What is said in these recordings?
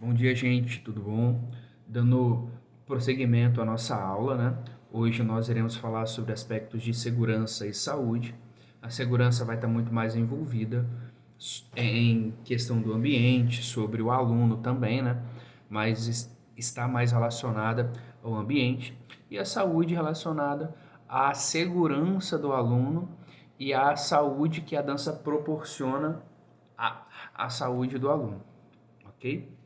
Bom dia, gente, tudo bom? Dando prosseguimento à nossa aula, né? Hoje nós iremos falar sobre aspectos de segurança e saúde. A segurança vai estar muito mais envolvida em questão do ambiente, sobre o aluno também, né? Mas está mais relacionada ao ambiente e a saúde relacionada à segurança do aluno e à saúde que a dança proporciona à saúde do aluno, ok?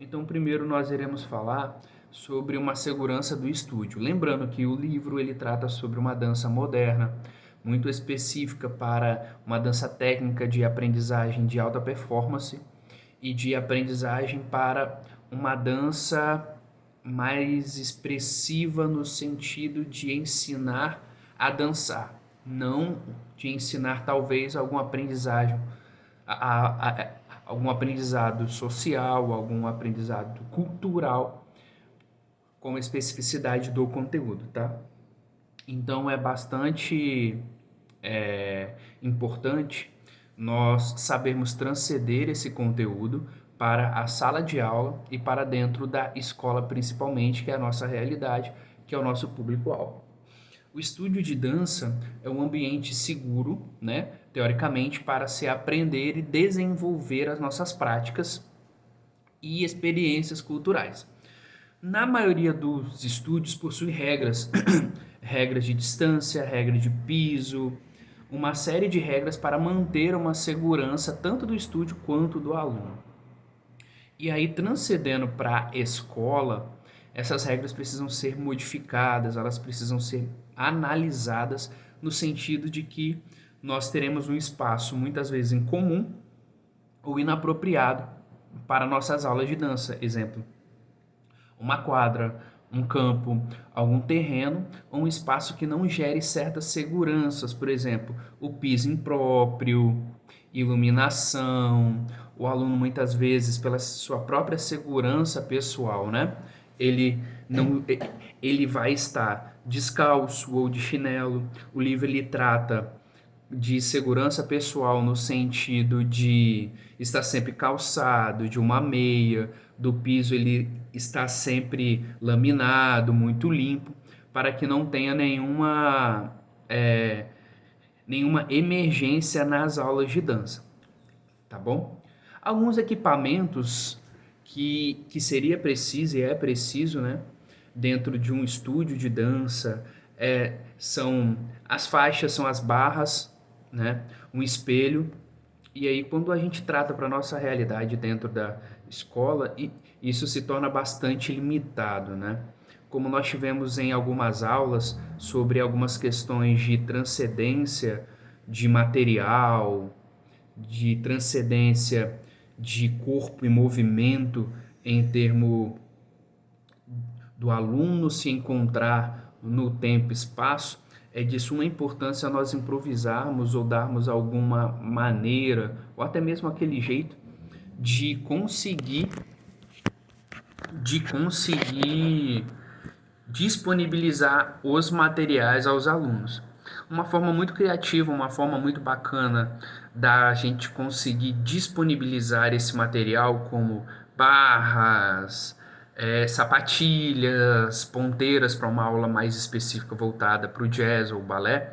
Então, primeiro nós iremos falar sobre uma segurança do estúdio. Lembrando que o livro ele trata sobre uma dança moderna, muito específica para uma dança técnica de aprendizagem de alta performance e de aprendizagem para uma dança mais expressiva no sentido de ensinar a dançar, não de ensinar talvez alguma aprendizagem algum aprendizado social, algum aprendizado cultural, com a especificidade do conteúdo, tá? Então é bastante importante nós sabermos transcender esse conteúdo para a sala de aula e para dentro da escola, principalmente, que é a nossa realidade, que é o nosso público-alvo. O estúdio de dança é um ambiente seguro, né, teoricamente, para se aprender e desenvolver as nossas práticas e experiências culturais. Na maioria dos estúdios possui regras, regras de distância, regra de piso, uma série de regras para manter uma segurança tanto do estúdio quanto do aluno. E aí, transcendendo para a escola, essas regras precisam ser modificadas, elas precisam ser analisadas no sentido de que nós teremos um espaço muitas vezes em comum ou inapropriado para nossas aulas de dança. Exemplo, uma quadra, um campo, algum terreno ou um espaço que não gere certas seguranças, por exemplo, o piso impróprio, iluminação, o aluno muitas vezes pela sua própria segurança pessoal, né? Ele não ele vai estar descalço ou de chinelo. O livro ele trata de segurança pessoal no sentido de estar sempre calçado, de uma meia, do piso ele está sempre laminado, muito limpo, para que não tenha nenhuma emergência nas aulas de dança, tá bom? Alguns equipamentos que seria preciso e é preciso, né, dentro de um estúdio de dança, são as faixas, são as barras, né, um espelho. E aí, quando a gente trata para nossa realidade dentro da escola, isso se torna bastante limitado, né? Como nós tivemos em algumas aulas sobre algumas questões de transcendência de material, de transcendência de corpo e movimento em termo do aluno se encontrar no tempo e espaço, é de suma importância nós improvisarmos ou darmos alguma maneira, ou até mesmo aquele jeito de conseguir disponibilizar os materiais aos alunos. Uma forma muito criativa, uma forma muito bacana da gente conseguir disponibilizar esse material, como barras, sapatilhas, ponteiras para uma aula mais específica voltada para o jazz ou balé,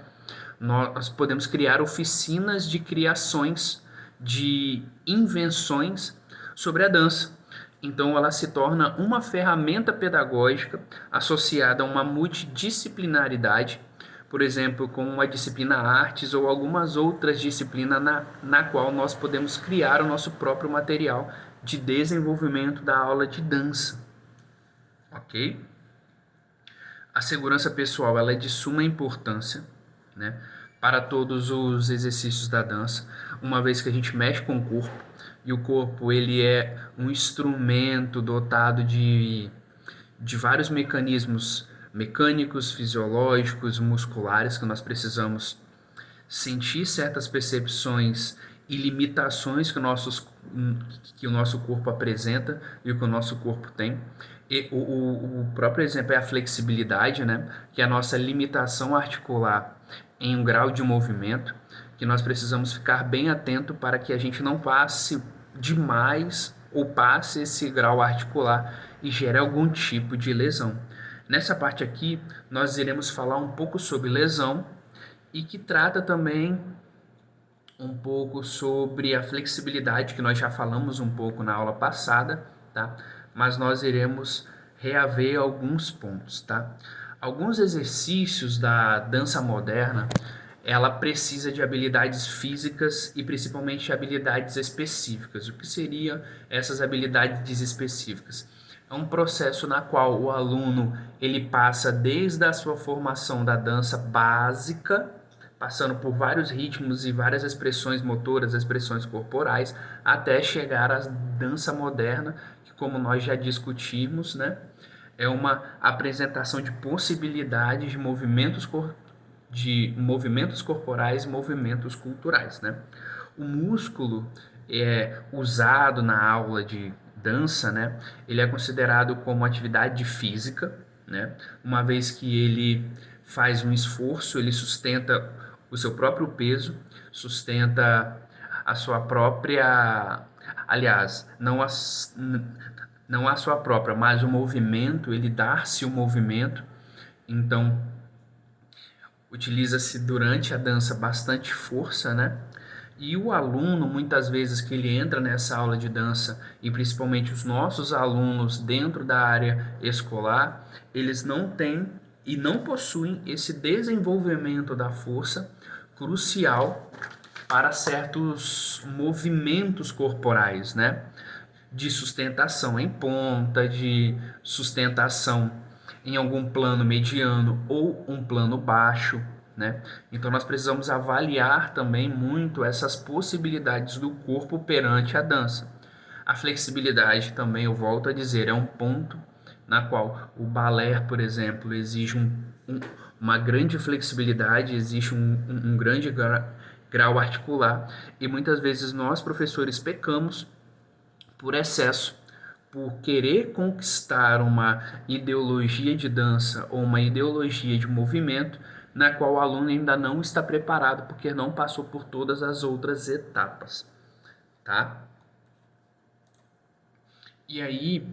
nós podemos criar oficinas de criações, de invenções sobre a dança. Então, ela se torna uma ferramenta pedagógica associada a uma multidisciplinaridade, por exemplo, com uma disciplina artes ou algumas outras disciplinas na qual nós podemos criar o nosso próprio material de desenvolvimento da aula de dança, ok? A segurança pessoal ela é de suma importância, né, para todos os exercícios da dança, uma vez que a gente mexe com o corpo, e o corpo ele é um instrumento dotado de vários mecanismos mecânicos, fisiológicos, musculares, que nós precisamos sentir certas percepções e limitações que o nosso corpo apresenta e o que o nosso corpo tem. E o próprio exemplo é a flexibilidade, né? Que é a nossa limitação articular em um grau de movimento, que nós precisamos ficar bem atento para que a gente não passe demais ou passe esse grau articular e gere algum tipo de lesão. Nessa parte aqui, nós iremos falar um pouco sobre lesão e que trata também um pouco sobre a flexibilidade, que nós já falamos um pouco na aula passada, tá? Mas nós iremos reaver alguns pontos, tá? Alguns exercícios da dança moderna, ela precisa de habilidades físicas e principalmente habilidades específicas. O que seriam essas habilidades específicas? É um processo na qual o aluno ele passa desde a sua formação da dança básica, passando por vários ritmos e várias expressões motoras, expressões corporais, até chegar à dança moderna, que como nós já discutimos, né, é uma apresentação de possibilidades de movimentos corporais e movimentos culturais, né? O músculo é usado na aula de dança, né? Ele é considerado como atividade física, né? Uma vez que ele faz um esforço, ele sustenta o seu próprio peso, sustenta a sua própria, aliás, não a sua própria, mas o movimento, ele dá-se o movimento. Então, utiliza-se durante a dança bastante força, né? E o aluno, muitas vezes que ele entra nessa aula de dança, e principalmente os nossos alunos dentro da área escolar, eles não têm e não possuem esse desenvolvimento da força crucial para certos movimentos corporais, né? De sustentação em ponta, de sustentação em algum plano mediano ou um plano baixo, né? Então nós precisamos avaliar também muito essas possibilidades do corpo perante a dança. A flexibilidade também, eu volto a dizer, é um ponto na qual o balé, por exemplo, exige uma grande flexibilidade, existe um grande grau articular e muitas vezes nós, professores, pecamos por excesso, por querer conquistar uma ideologia de dança ou uma ideologia de movimento na qual o aluno ainda não está preparado porque não passou por todas as outras etapas, tá? E aí,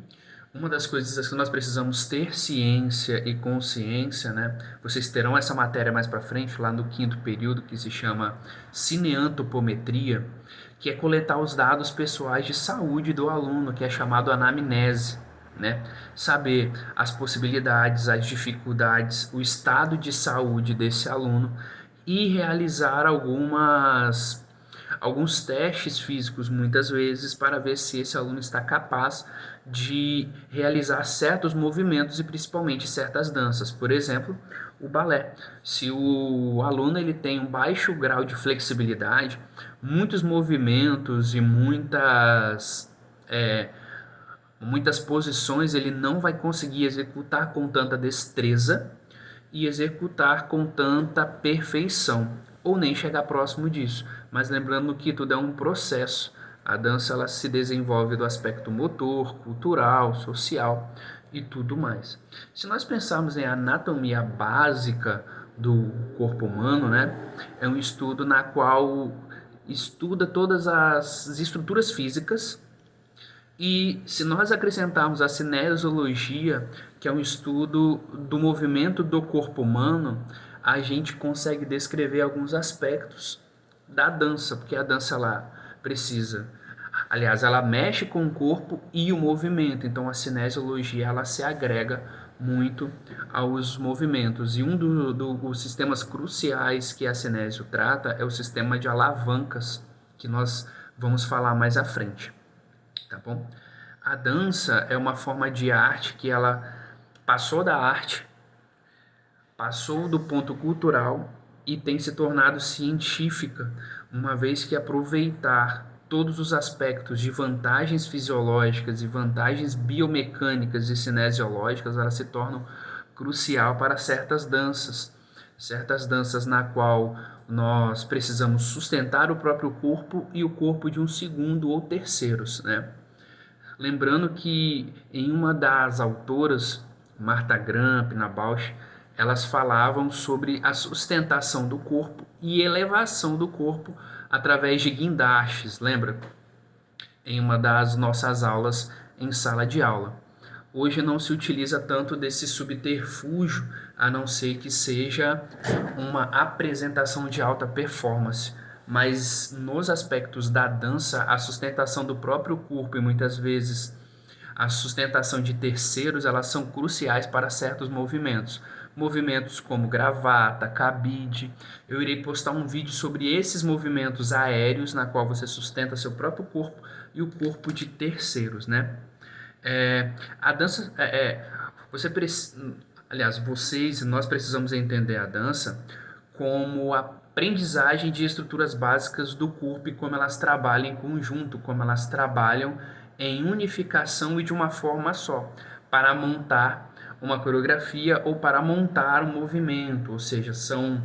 uma das coisas que nós precisamos ter ciência e consciência, né? Vocês terão essa matéria mais para frente, lá no quinto período, que se chama cineantropometria, que é coletar os dados pessoais de saúde do aluno, que é chamado anamnese, né? Saber as possibilidades, as dificuldades, o estado de saúde desse aluno e realizar alguns testes físicos muitas vezes para ver se esse aluno está capaz de realizar certos movimentos e principalmente certas danças. Por exemplo, o balé. Se o aluno ele tem um baixo grau de flexibilidade, muitos movimentos e muitas posições ele não vai conseguir executar com tanta destreza e executar com tanta perfeição, ou nem chegar próximo disso. Mas lembrando que tudo é um processo. A dança ela se desenvolve do aspecto motor, cultural, social e tudo mais. Se nós pensarmos em anatomia básica do corpo humano, né, é um estudo na qual estuda todas as estruturas físicas e se nós acrescentarmos a cinesiologia, que é um estudo do movimento do corpo humano, a gente consegue descrever alguns aspectos da dança, porque a dança ela precisa, aliás, ela mexe com o corpo e o movimento, então a cinesiologia ela se agrega muito aos movimentos. E um dos sistemas cruciais que a cinésio trata é o sistema de alavancas, que nós vamos falar mais à frente. Tá bom? A dança é uma forma de arte que ela passou da arte, passou do ponto cultural e tem se tornado científica, uma vez que aproveitar todos os aspectos de vantagens fisiológicas e vantagens biomecânicas e cinesiológicas, elas se tornam crucial para certas danças na qual nós precisamos sustentar o próprio corpo e o corpo de um segundo ou terceiros, né? Lembrando que em uma das autoras, Martha Graham, Pina Bausch, elas falavam sobre a sustentação do corpo e elevação do corpo através de guindastes, lembra? em uma das nossas aulas em sala de aula. Hoje não se utiliza tanto desse subterfúgio, a não ser que seja uma apresentação de alta performance. Mas nos aspectos da dança, a sustentação do próprio corpo e muitas vezes a sustentação de terceiros, elas são cruciais para certos movimentos. Movimentos como gravata, cabide. Eu irei postar um vídeo sobre esses movimentos aéreos, na qual você sustenta seu próprio corpo e o corpo de terceiros, né? A dança, aliás, vocês, nós precisamos entender a dança como a aprendizagem de estruturas básicas do corpo e como elas trabalham em conjunto, como elas trabalham em unificação e de uma forma só, para montar uma coreografia ou para montar um movimento, ou seja, são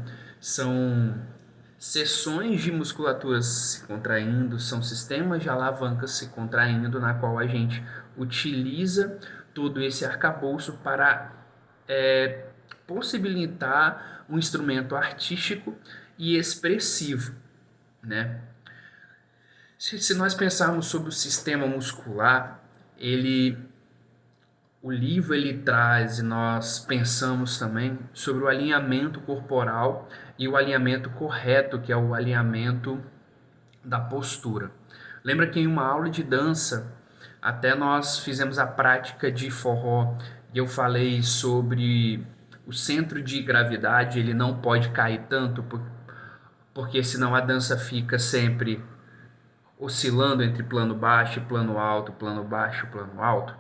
seções de musculaturas se contraindo, são sistemas de alavancas se contraindo, na qual a gente utiliza todo esse arcabouço para possibilitar um instrumento artístico e expressivo, né? Se nós pensarmos sobre o sistema muscular, o livro ele traz e nós pensamos também sobre o alinhamento corporal e o alinhamento correto, que é o alinhamento da postura. Lembra que em uma aula de dança, até nós fizemos a prática de forró e eu falei sobre o centro de gravidade, ele não pode cair tanto, porque senão a dança fica sempre oscilando entre plano baixo e plano alto, plano baixo, plano alto.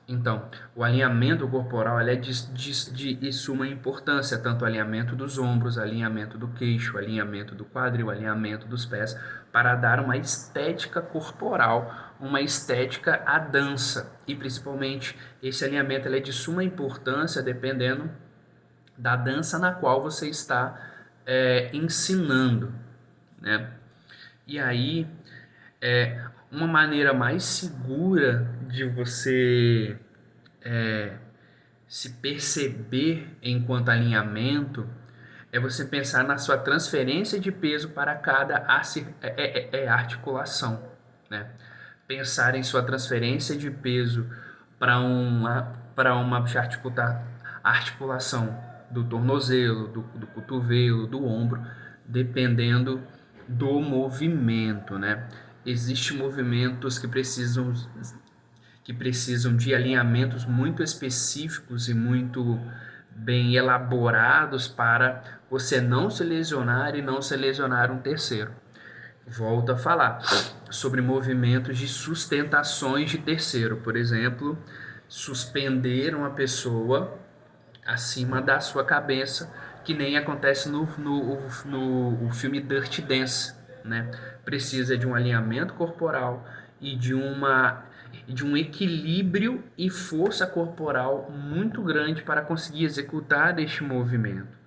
Então, o alinhamento corporal é de suma importância, tanto o alinhamento dos ombros, alinhamento do queixo, alinhamento do quadril, alinhamento dos pés, para dar uma estética corporal, uma estética à dança. E principalmente, esse alinhamento é de suma importância dependendo da dança na qual você está ensinando, né? E aí, uma maneira mais segura de você se perceber enquanto alinhamento é você pensar na sua transferência de peso para cada articulação, né? Pensar em sua transferência de peso para uma articulação do tornozelo, do cotovelo, do ombro, dependendo do movimento, né? Existem movimentos que precisam de alinhamentos muito específicos e muito bem elaborados para você não se lesionar e não se lesionar um terceiro. Volto a falar sobre movimentos de sustentações de terceiro, por exemplo, suspender uma pessoa acima da sua cabeça, que nem acontece no filme Dirty Dance, né? Precisa de um alinhamento corporal e de um equilíbrio e força corporal muito grande para conseguir executar este movimento,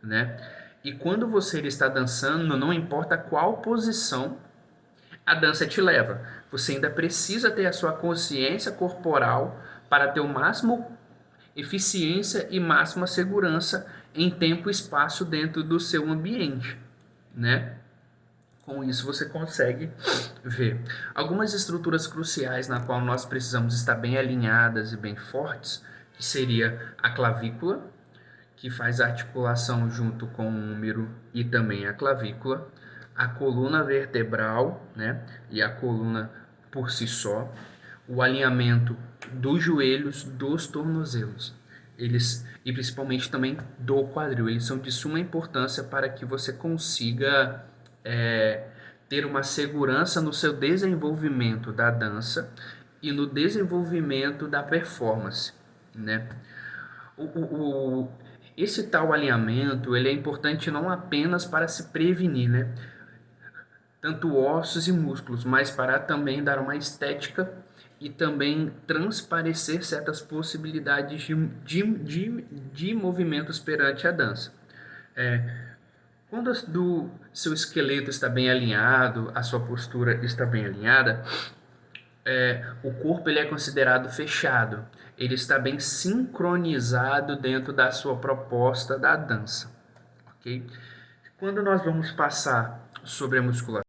né? E quando você está dançando, não importa qual posição a dança te leva, você ainda precisa ter a sua consciência corporal para ter o máximo eficiência e máxima segurança em tempo e espaço dentro do seu ambiente, né? Com isso você consegue ver algumas estruturas cruciais na qual nós precisamos estar bem alinhadas e bem fortes, que seria a clavícula, que faz a articulação junto com o úmero e também a clavícula, a coluna vertebral, né, e a coluna por si só, o alinhamento dos joelhos, dos tornozelos, e principalmente também do quadril. Eles são de suma importância para que você consiga ter uma segurança no seu desenvolvimento da dança e no desenvolvimento da performance, né? Esse tal alinhamento ele é importante não apenas para se prevenir, né? Tanto ossos e músculos, mas para também dar uma estética e também transparecer certas possibilidades de movimentos perante a dança. Quando o seu esqueleto está bem alinhado, a sua postura está bem alinhada, o corpo ele é considerado fechado, ele está bem sincronizado dentro da sua proposta da dança, ok? Quando nós vamos passar sobre a musculatura,